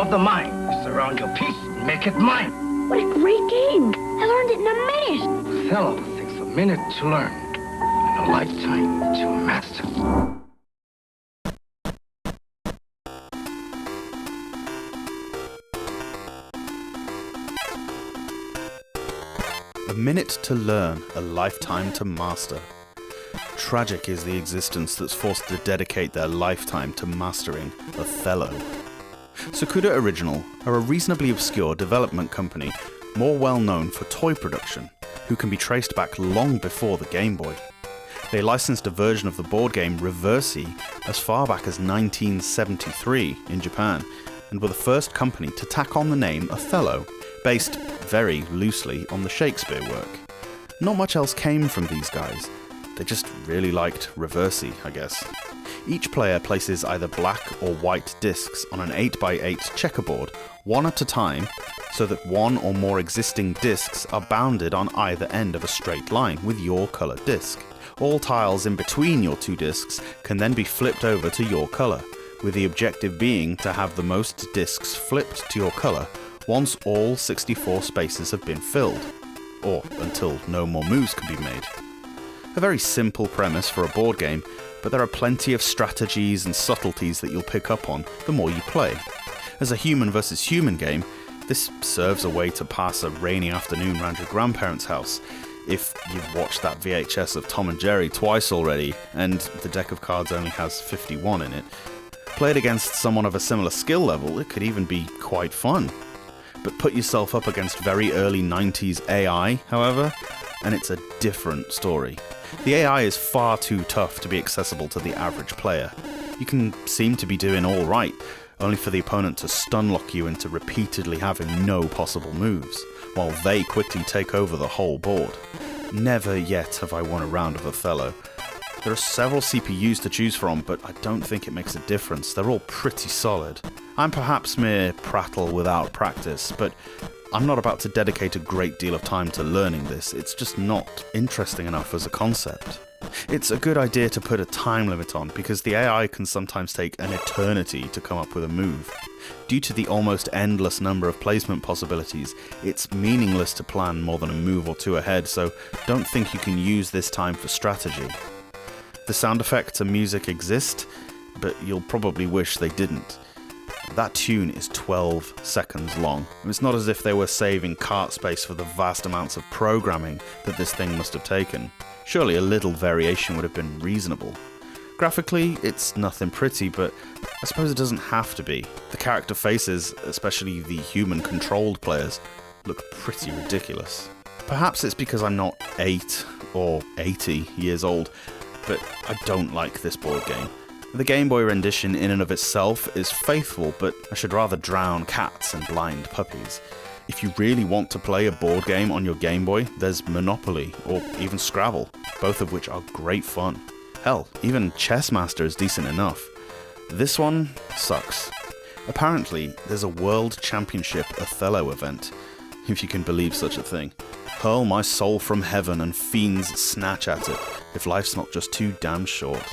of the mind. Surround your piece and make it mine. What a great game. I learned it in a minute. Othello takes a minute to learn and a lifetime to master. A minute to learn, a lifetime to master. Tragic is the existence that's forced to dedicate their lifetime to mastering Othello. Sukuda Original are a reasonably obscure development company, more well known for toy production, who can be traced back long before the Game Boy. They licensed a version of the board game Reversi as far back as 1973 in Japan, and were the first company to tack on the name Othello, based very loosely on the Shakespeare work. Not much else came from these guys. They just really liked Reversi, I guess. Each player places either black or white discs on an 8x8 checkerboard, one at a time, so that one or more existing discs are bounded on either end of a straight line with your colour disc. All tiles in between your two discs can then be flipped over to your colour, with the objective being to have the most discs flipped to your colour once all 64 spaces have been filled, or until no more moves can be made. A very simple premise for a board game, but there are plenty of strategies and subtleties that you'll pick up on the more you play. As a human versus human game, this serves a way to pass a rainy afternoon around your grandparents' house, if you've watched that VHS of Tom and Jerry twice already, and the deck of cards only has 51 in it. Played against someone of a similar skill level, it could even be quite fun. But put yourself up against very early 90s AI, however, and it's a different story. The AI is far too tough to be accessible to the average player. You can seem to be doing alright, only for the opponent to stun lock you into repeatedly having no possible moves, while they quickly take over the whole board. Never yet have I won a round of Othello. There are several CPUs to choose from, but I don't think it makes a difference. They're all pretty solid. I'm perhaps mere prattle without practice, but I'm not about to dedicate a great deal of time to learning this. It's just not interesting enough as a concept. It's a good idea to put a time limit on, because the AI can sometimes take an eternity to come up with a move. Due to the almost endless number of placement possibilities, it's meaningless to plan more than a move or two ahead, so don't think you can use this time for strategy. The sound effects and music exist, but you'll probably wish they didn't. That tune is 12 seconds long. It's not as if they were saving cart space for the vast amounts of programming that this thing must have taken. Surely a little variation would have been reasonable. Graphically, it's nothing pretty, but I suppose it doesn't have to be. The character faces, especially the human-controlled players, look pretty ridiculous. Perhaps it's because I'm not 8 or 80 years old, but I don't like this board game. The Game Boy rendition in and of itself is faithful, but I should rather drown cats and blind puppies. If you really want to play a board game on your Game Boy, there's Monopoly, or even Scrabble, both of which are great fun. Hell, even Chessmaster is decent enough. This one sucks. Apparently, there's a World Championship Othello event, if you can believe such a thing. Hurl my soul from heaven and fiends snatch at it, if life's not just too damn short.